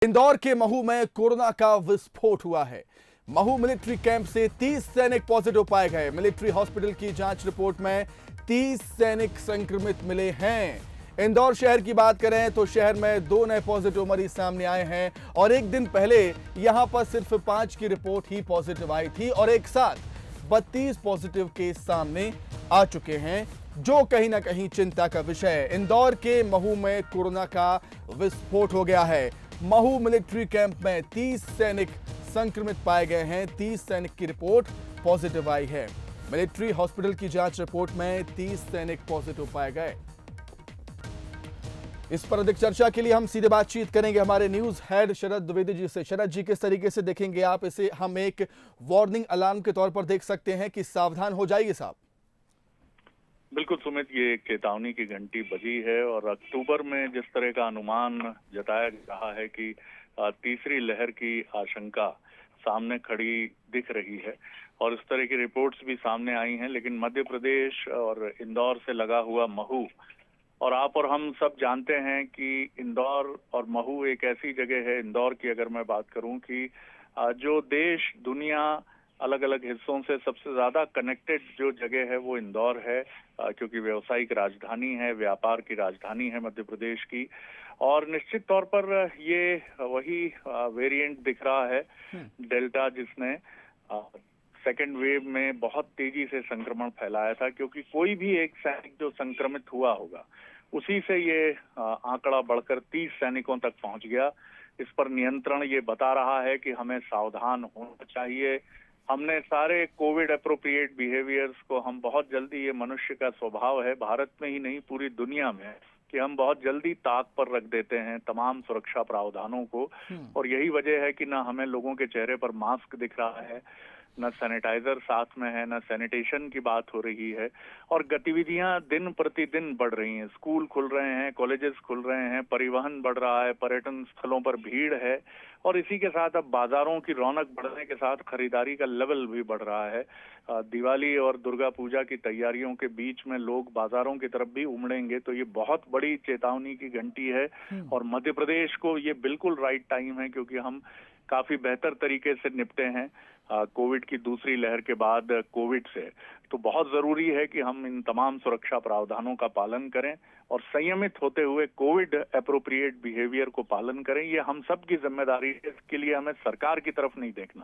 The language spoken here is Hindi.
इंदौर के महू में कोरोना का विस्फोट हुआ है। महू मिलिट्री कैंप से 30 सैनिक पॉजिटिव पाए गए। मिलिट्री हॉस्पिटल की जांच रिपोर्ट में 30 सैनिक संक्रमित मिले हैं। इंदौर शहर की बात करें तो शहर में 2 नए पॉजिटिव मरीज सामने आए हैं और एक दिन पहले यहां पर सिर्फ 5 की रिपोर्ट ही पॉजिटिव आई थी और एक साथ 32 पॉजिटिव केस सामने आ चुके हैं, जो कहीं ना कहीं चिंता का विषय है। इंदौर के महू में कोरोना का विस्फोट हो गया है। महू मिलिट्री कैंप में 30 सैनिक संक्रमित पाए गए हैं। 30 सैनिक की रिपोर्ट पॉजिटिव आई है। मिलिट्री हॉस्पिटल की जांच रिपोर्ट में 30 सैनिक पॉजिटिव पाए गए। इस पर अधिक चर्चा के लिए हम सीधे बातचीत करेंगे हमारे न्यूज हेड शरद द्विवेदी जी से। शरद जी, किस तरीके से देखेंगे आप इसे? हम एक वार्निंग अलार्म के तौर पर देख सकते हैं कि सावधान हो जाइए साहब। बिल्कुल सुमित, ये चेतावनी की घंटी बजी है और अक्टूबर में जिस तरह का अनुमान जताया जा रहा है कि तीसरी लहर की आशंका सामने खड़ी दिख रही है और इस तरह की रिपोर्ट्स भी सामने आई हैं, लेकिन मध्य प्रदेश और इंदौर से लगा हुआ महू, और आप और हम सब जानते हैं कि इंदौर और महू एक ऐसी जगह है, इंदौर की अगर मैं बात करूं, कि जो देश दुनिया अलग अलग हिस्सों से सबसे ज्यादा कनेक्टेड जो जगह है वो इंदौर है, क्योंकि व्यावसायिक राजधानी है, व्यापार की राजधानी है मध्य प्रदेश की। और निश्चित तौर पर ये वही वेरिएंट दिख रहा है डेल्टा, जिसने सेकेंड वेव में बहुत तेजी से संक्रमण फैलाया था, क्योंकि कोई भी एक सैनिक जो संक्रमित हुआ होगा उसी से ये आंकड़ा बढ़कर 30 सैनिकों तक पहुंच गया। इस पर नियंत्रण ये बता रहा है कि हमें सावधान होना चाहिए। हमने सारे कोविड एप्रोप्रिएट बिहेवियर्स को, हम बहुत जल्दी, ये मनुष्य का स्वभाव है, भारत में ही नहीं पूरी दुनिया में, कि हम बहुत जल्दी ताक पर रख देते हैं तमाम सुरक्षा प्रावधानों को। और यही वजह है कि ना हमें लोगों के चेहरे पर मास्क दिख रहा है, न सैनिटाइजर साथ में है, न सैनिटेशन की बात हो रही है। और गतिविधियां दिन प्रतिदिन बढ़ रही हैं, स्कूल खुल रहे हैं, कॉलेजेस खुल रहे हैं, परिवहन बढ़ रहा है, पर्यटन स्थलों पर भीड़ है, और इसी के साथ अब बाजारों की रौनक बढ़ने के साथ खरीदारी का लेवल भी बढ़ रहा है। दिवाली और दुर्गा पूजा की तैयारियों के बीच में लोग बाजारों की तरफ भी उमड़ेंगे, तो ये बहुत बड़ी चेतावनी की घंटी है। और मध्य प्रदेश को ये बिल्कुल राइट टाइम है, क्योंकि हम काफी बेहतर तरीके से निपटे हैं कोविड की दूसरी लहर के बाद कोविड से। तो बहुत जरूरी है कि हम इन तमाम सुरक्षा प्रावधानों का पालन करें और संयमित होते हुए कोविड एप्रोप्रिएट बिहेवियर को पालन करें। ये हम सब की जिम्मेदारी है, इसके लिए हमें सरकार की तरफ नहीं देखना।